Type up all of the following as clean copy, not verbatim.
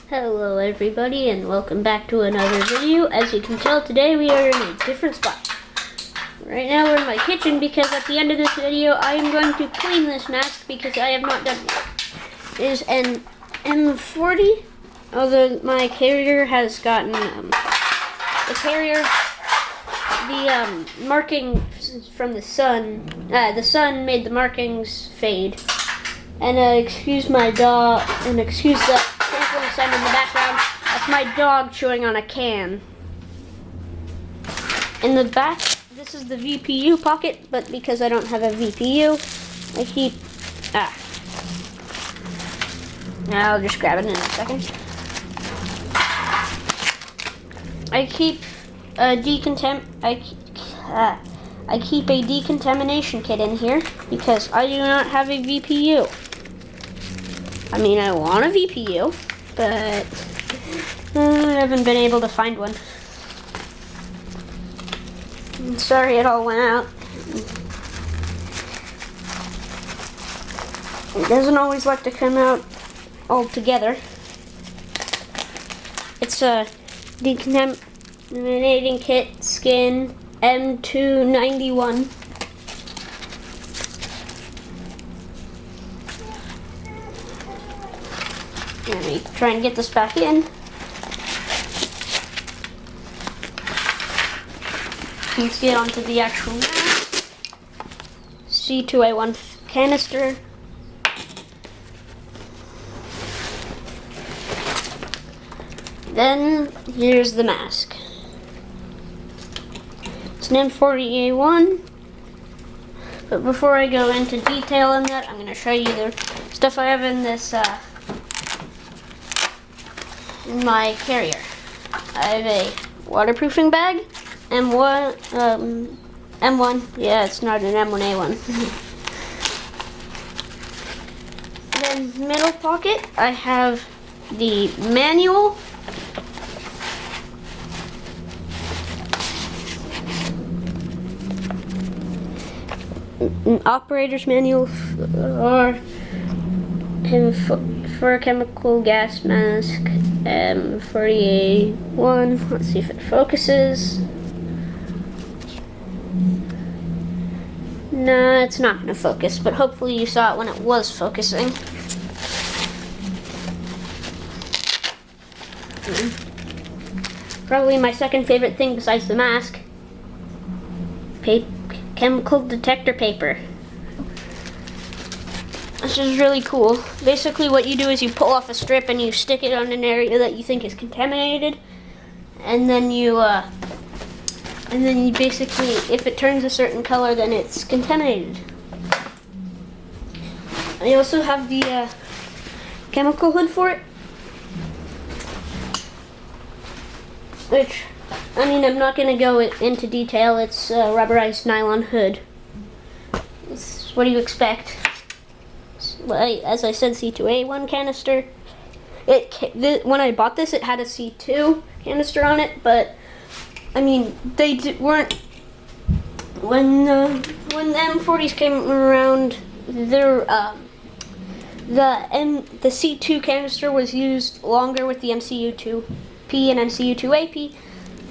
Hello everybody and welcome back to another video. As you can tell, today we are in a different spot. Right now we're in my kitchen because at the end of this video I am going to clean this mask because I have not done it yet. It is an M40, although my carrier has gotten, the marking from the sun made the markings fade. And excuse my dog, and excuse the sprinkling sound in the background. That's my dog chewing on a can. In the back, this is the VPU pocket, but because I don't have a VPU, I keep, I'll just grab it in a second. I keep a decontamination kit in here because I do not have a VPU. I mean, I want a VPU, but I haven't been able to find one. I'm sorry it all went out. It doesn't always like to come out all together. It's a decontaminating kit skin M291. Let me try and get this back in. Let's get onto the actual mask. C2A1 canister. Then here's the mask. It's an M40A2. But before I go into detail on that, I'm going to show you the stuff I have in this in my carrier. I have a waterproofing bag, M1, yeah, it's not an M1A1. Then middle pocket, I have the manual, an operator's manual for a chemical gas mask, M40A2. Let's see if it focuses. No, it's not going to focus, but hopefully you saw it when it was focusing. Probably my second favorite thing besides the mask. Chemical detector paper. This is really cool. Basically what you do is you pull off a strip and you stick it on an area that you think is contaminated, and then you basically, if it turns a certain color, then it's contaminated. I also have the chemical hood for it, which, I mean, I'm not going to go into detail. It's a rubberized nylon hood. What do you expect? As I said, C2A1 canister. When I bought this, it had a C2 canister on it, but I mean, they weren't. When the M40s came around, the C2 canister was used longer with the MCU2P and MCU2AP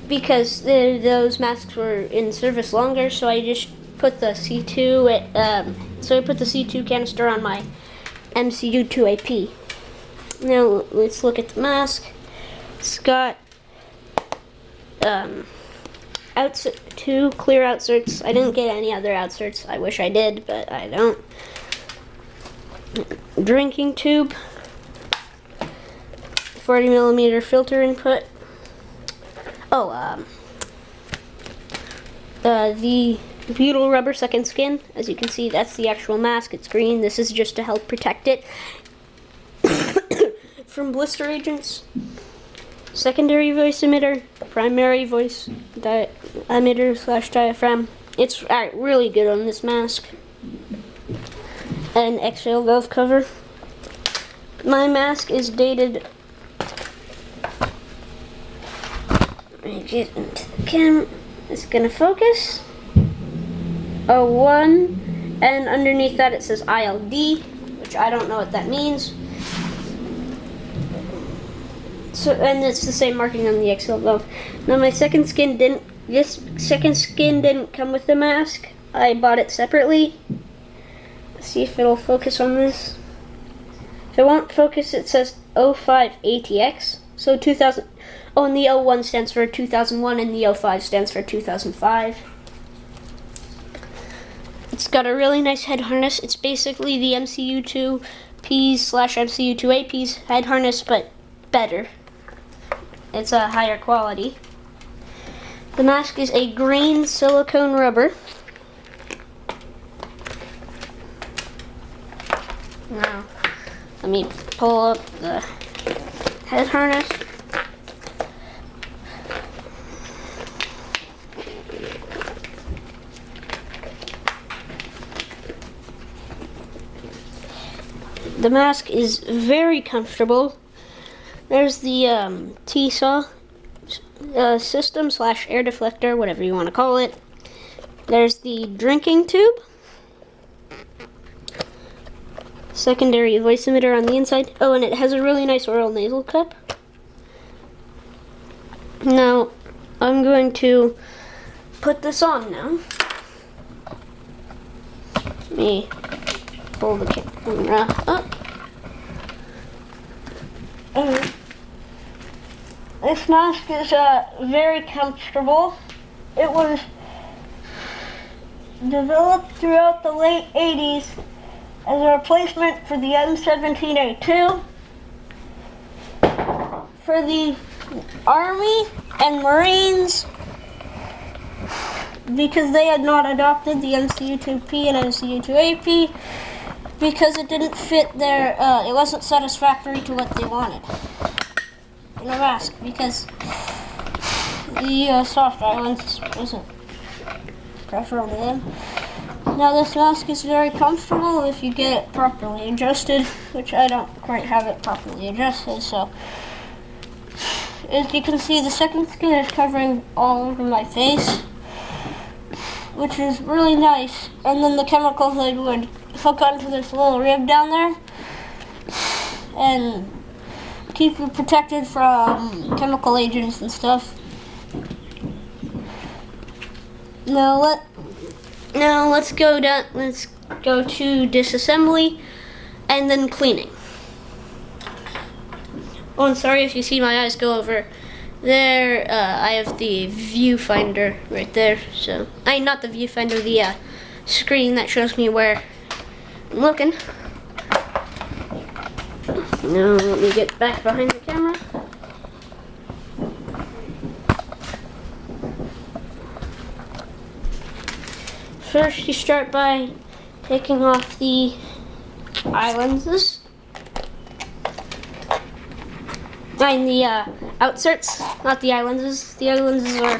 because those masks were in service longer. So I just put the C2. So I put the C2 canister on my MCU2AP. Now let's look at the mask. It's got two clear outserts. I didn't get any other outserts. I wish I did, but I don't. Drinking tube. 40mm filter input. The butyl rubber second skin. As you can see, that's the actual mask. It's green. This is just to help protect it from blister agents. Secondary voice emitter, primary voice emitter / diaphragm. It's really good on this mask. An exhale valve cover. My mask is dated. Let me get into the camera. It's gonna focus. 01, and underneath that it says ILD, which I don't know what that means. So, and it's the same marking on the XL glove. Now my second skin didn't. This second skin didn't come with the mask. I bought it separately. Let's see if it'll focus on this. If it won't focus, it says 05ATX. So 2000. Oh, and the 01 stands for 2001, and the 05 stands for 2005. It's got a really nice head harness. It's basically the MCU2Ps/MCU2APs head harness, but better. It's a higher quality. The mask is a green silicone rubber. Now, let me pull up the head harness. The mask is very comfortable. There's the T-saw system / air deflector, whatever you want to call it. There's the drinking tube. Secondary voice emitter on the inside. Oh, and it has a really nice oral nasal cup. Now, I'm going to put this on now. Let me pull the camera up. This mask is very comfortable. It was developed throughout the late 80s as a replacement for the M40A2 for the Army and Marines, because they had not adopted the MCU2P and MCU2AP because it didn't fit their, it wasn't satisfactory to what they wanted in a mask, because the soft islands wasn't preferable to them. Now this mask is very comfortable if you get it properly adjusted, which I don't quite have it properly adjusted, so as you can see, the second skin is covering all over my face, which is really nice. And then the chemical hood would hook onto this little rib down there and keep you protected from chemical agents and stuff. Now let's go to disassembly and then cleaning. Oh, and sorry if you see my eyes go over there. I have the viewfinder right there. So, not the viewfinder, the screen that shows me where I'm looking. Now let me get back behind the camera. First, you start by taking off the eyelenses. And the outserts, not the eyelenses. The eyelenses are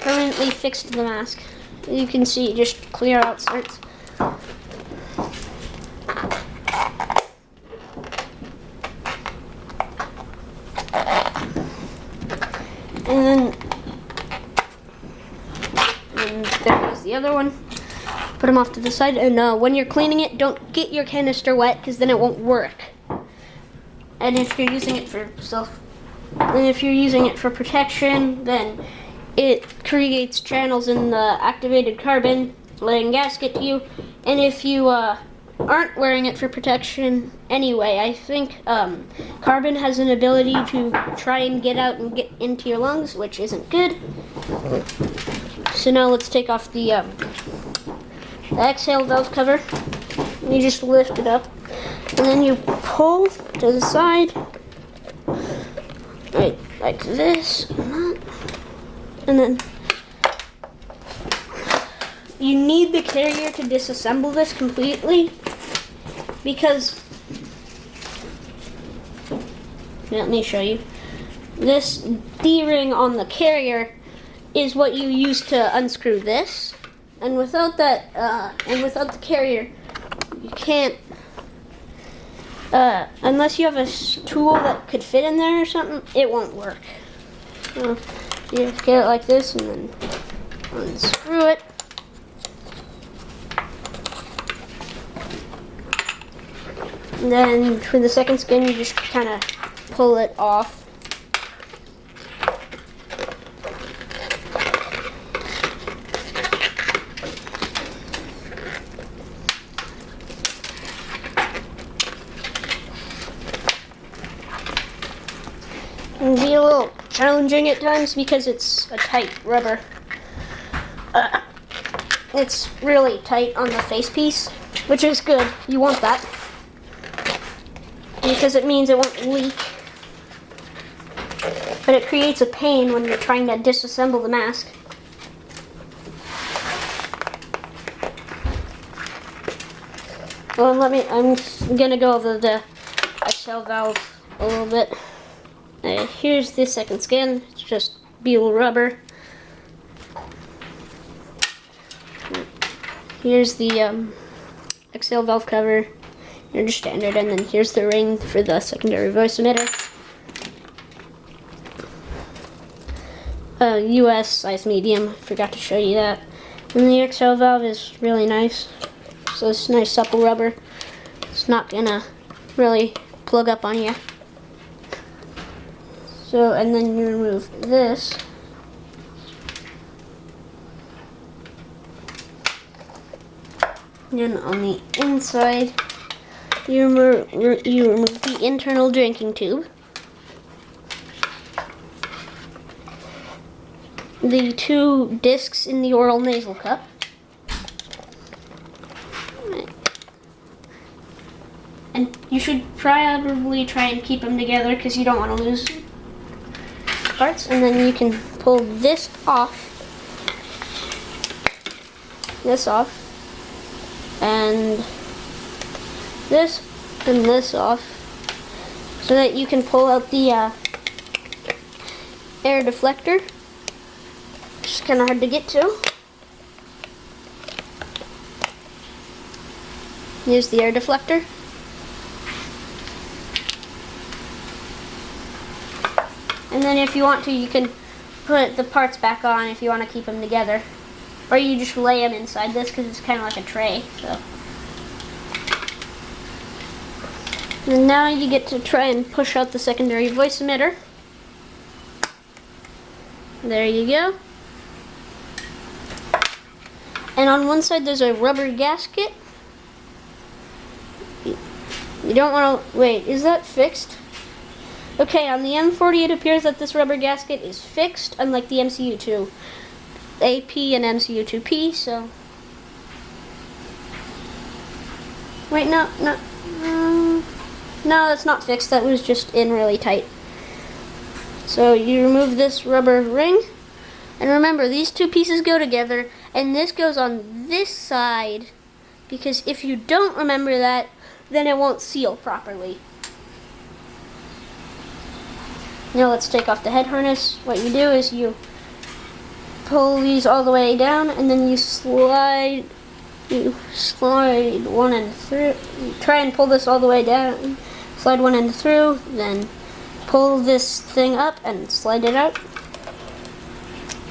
permanently fixed to the mask. You can see just clear outserts. And there goes the other one. Put them off to the side. And when you're cleaning it, don't get your canister wet, because then it won't work. And if you're using it for protection, then it creates channels in the activated carbon, letting gas get to you. And if you aren't wearing it for protection anyway, I think carbon has an ability to try and get out and get into your lungs, which isn't good. So now let's take off the exhale valve cover. You just lift it up, and then you pull to the side, right, like this, and then you need the carrier to disassemble this completely, because, let me show you, this D-ring on the carrier is what you use to unscrew this, and without that, and without the carrier, you can't, unless you have a tool that could fit in there or something, it won't work. So you just get it like this and then unscrew it. And then for the second skin, you just kind of pull it off can be a little challenging at times because it's a tight rubber. It's really tight on the face piece, which is good. You want that because it means it won't leak. But it creates a pain when you're trying to disassemble the mask. Well, I'm gonna go over the XL valve a little bit. Here's the second skin. It's just butyl rubber. Here's the XL valve cover, your standard, and then here's the ring for the secondary voice emitter. US size medium, forgot to show you that. And the XL valve is really nice. So it's nice supple rubber. It's not gonna really plug up on you. So, and then you remove this. Then on the inside, you remove the internal drinking tube. The 2 discs in the oral nasal cup. And you should probably try and keep them together because you don't want to lose parts. And then you can pull this off, and this off, so that you can pull out the air deflector. It's kind of hard to get to. Here's the air deflector. And then if you want to, you can put the parts back on if you want to keep them together. Or you just lay them inside this because it's kind of like a tray. So. And now you get to try and push out the secondary voice emitter. There you go. And on one side there's a rubber gasket. You don't want to, wait, is that fixed? Okay, on the M40 it appears that this rubber gasket is fixed, unlike the MCU2 AP and MCU2P, so. Wait, no, that's not fixed, that was just in really tight. So you remove this rubber ring, and remember, these 2 pieces go together, and this goes on this side, because if you don't remember that, then it won't seal properly. Now let's take off the head harness. What you do is you pull these all the way down, and then you slide one end through. You try and pull this all the way down. Slide one end through, then pull this thing up and slide it out.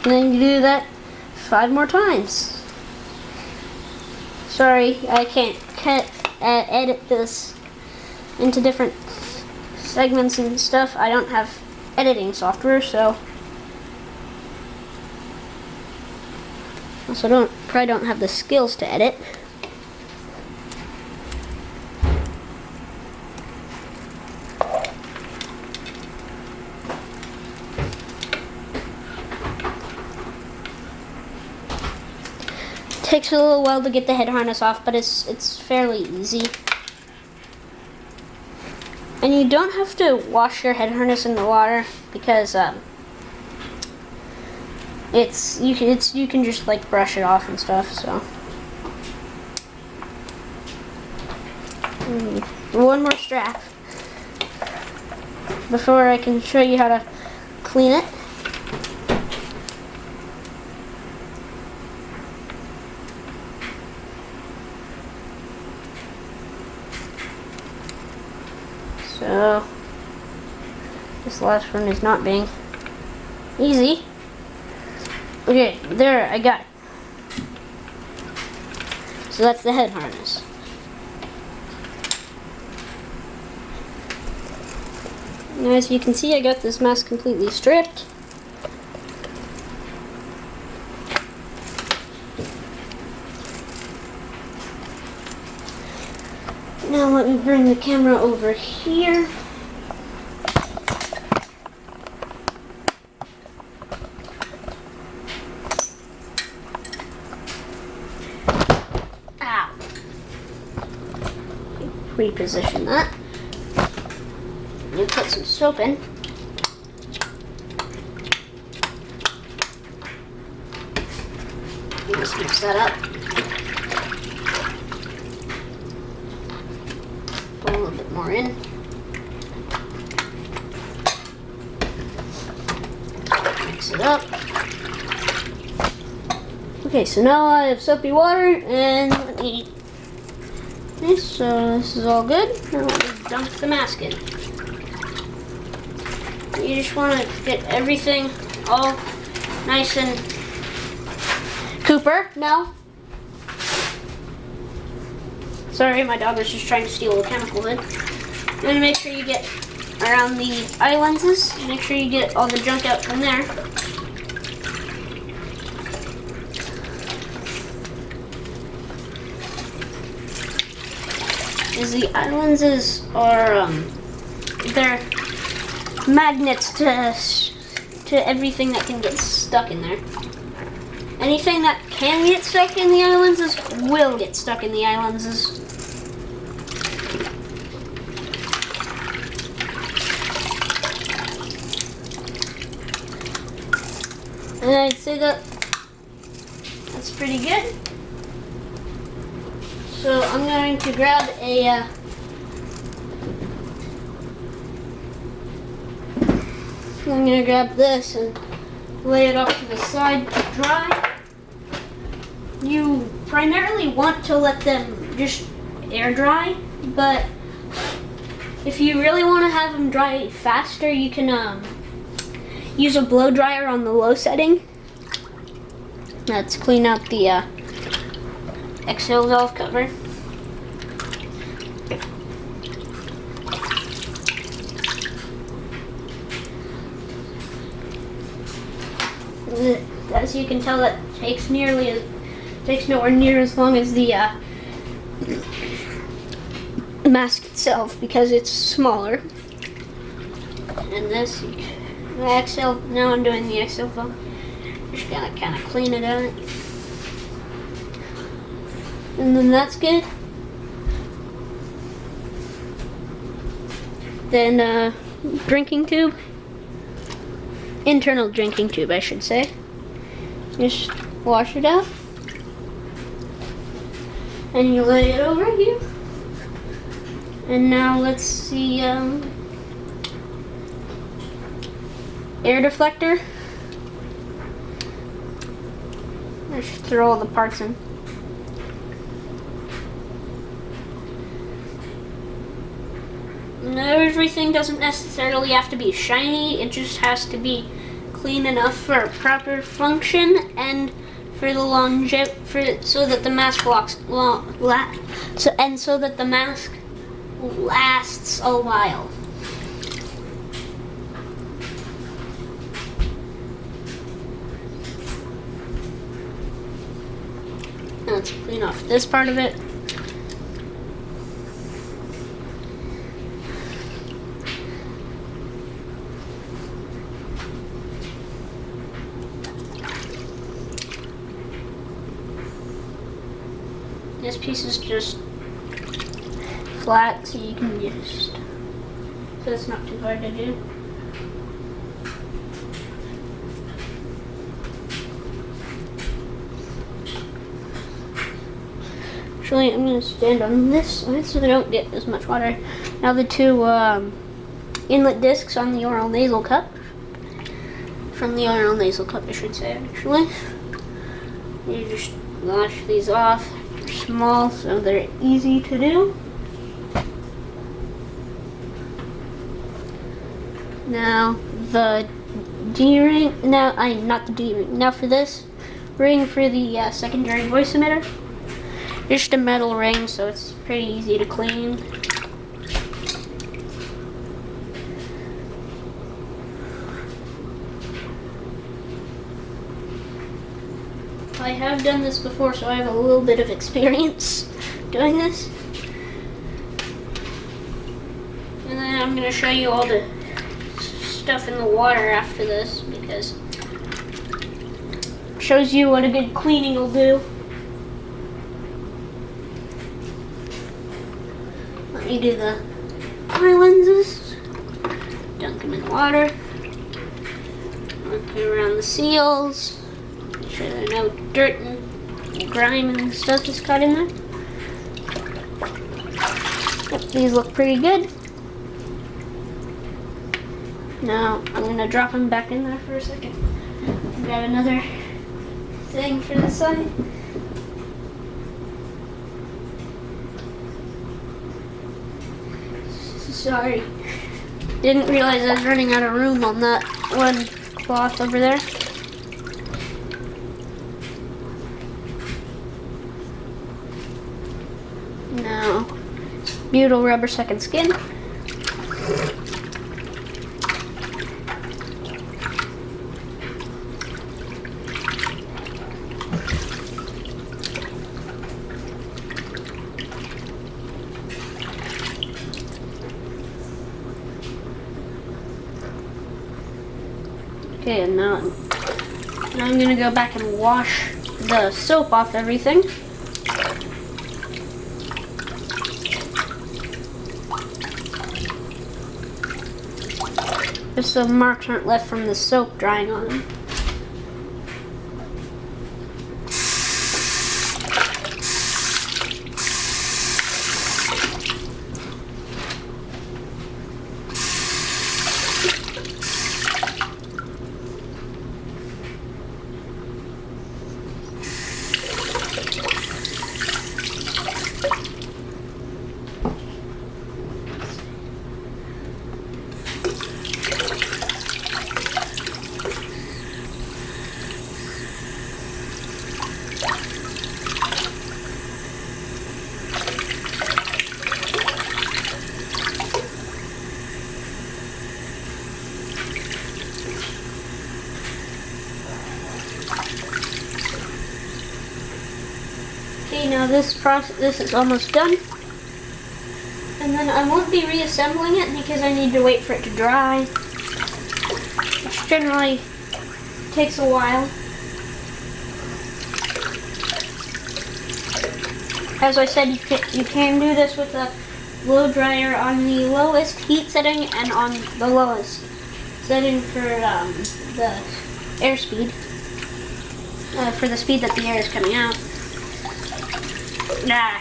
And then you do that 5 more times. Sorry, I can't edit this into different segments and stuff. I don't have editing software, so also probably don't have the skills to edit. Takes a little while to get the head harness off, but it's fairly easy. And you don't have to wash your head harness in the water because you can just like brush it off and stuff. So one more strap before I can show you how to clean it. So, this last one is not being easy. Okay, there, I got it. So that's the head harness. Now, as you can see, I got this mask completely stripped. Now let me bring the camera over here. reposition that. You put some soap in. Just mix that up. Put a little bit more in. Mix it up. Okay, so now I have soapy water and let me. Okay, so this is all good. Now let me dump the mask in. You just want to get everything all nice and Cooper, no. Sorry, my dog was just trying to steal a chemical lid. You want to make sure you get around the eye lenses. Make sure you get all the junk out from there. Because the eye lenses are, they're magnets to everything that can get stuck in there. Anything that can get stuck in the eye lenses will get stuck in the eye lenses. And I'd say that's pretty good. So I'm going to grab I'm going to grab this and lay it off to the side to dry. You primarily want to let them just air dry, but if you really want to have them dry faster, you can use a blow dryer on the low setting. Let's clean out the exhale valve cover. As you can tell, that takes nowhere near as long as the mask itself because it's smaller. And this, the exhale. Now I'm doing the exhale valve. Just gotta kind of clean it out. And then that's good. Then drinking tube. Internal drinking tube, I should say. Just wash it out. And you lay it over here. And now let's see, air deflector. Let's throw all the parts in. No, everything doesn't necessarily have to be shiny. It just has to be clean enough for proper function and for the longevity, so that the mask so that the mask lasts a while. Now let's clean off this part of it. This piece is just flat, so you can so it's not too hard to do. Actually, I'm going to stand on this side so I don't get as much water. Now the two inlet discs on the oral nasal cup. From the oral nasal cup, I should say, actually. You just wash these off. Small, so they're easy to do. Now the D-ring. Not the D-ring. Now for this ring for the secondary voice emitter. Just a metal ring, so it's pretty easy to clean. I have done this before, so I have a little bit of experience doing this. And then I'm going to show you all the stuff in the water after this, because it shows you what a good cleaning will do. Let me do the eye lenses. Dunk them in water. Work around the seals. Make sure there are no dirt and grime and stuff is caught in there. Yep, these look pretty good. Now I'm gonna drop them back in there for a second. Grab another thing for the side. Sorry. Didn't realize I was running out of room on that one cloth over there. Now, butyl rubber second skin. Okay, and now I'm gonna go back and wash the soap off everything. Just so marks aren't left from the soap drying on them. Okay, now this is almost done. And then I won't be reassembling it because I need to wait for it to dry, which generally takes a while. As I said, you can do this with a blow dryer on the lowest heat setting and on the lowest setting for the airspeed, for the speed that the air is coming out. Nah.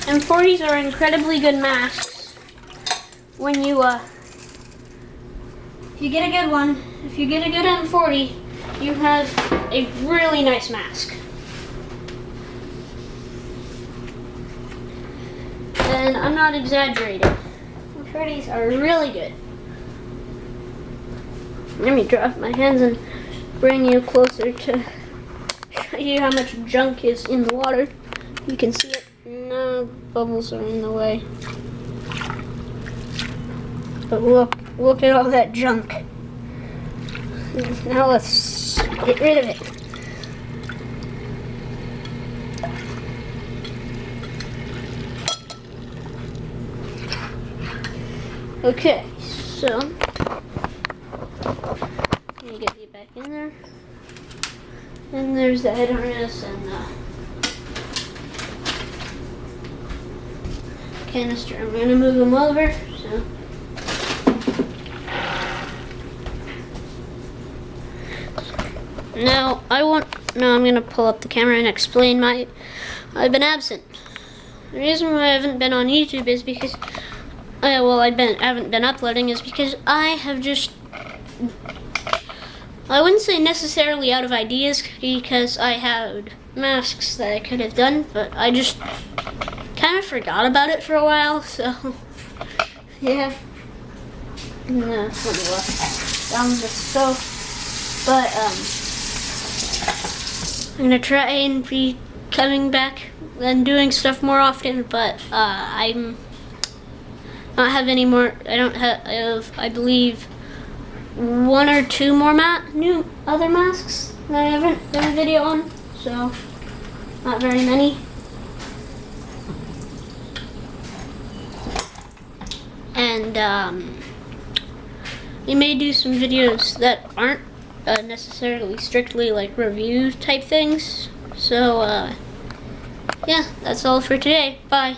M40s are incredibly good masks. When you if you get a good one, if you get a good M40, you have a really nice mask. And I'm not exaggerating. M40s are really good. Let me drop my hands and bring you closer to show you how much junk is in the water. You can see it. No, bubbles are in the way. But look at all that junk. Now let's get rid of it. Okay, so let me get you back in there. And there's the head harness and the canister. I'm going to move them over. So now I'm going to pull up the camera and explain I've been absent. The reason why I haven't been on YouTube is because I haven't been uploading is because I have just, I wouldn't say necessarily out of ideas because I had masks that I could have done, but I just kind of forgot about it for a while, so yeah. No, let me wash down the soap. But I'm gonna try and be coming back and doing stuff more often, but I'm not have any more. I don't have, I believe, 1 or 2 more new other masks that I haven't done a video on, so not very many. And we may do some videos that aren't necessarily strictly like review type things. So yeah, that's all for today. Bye.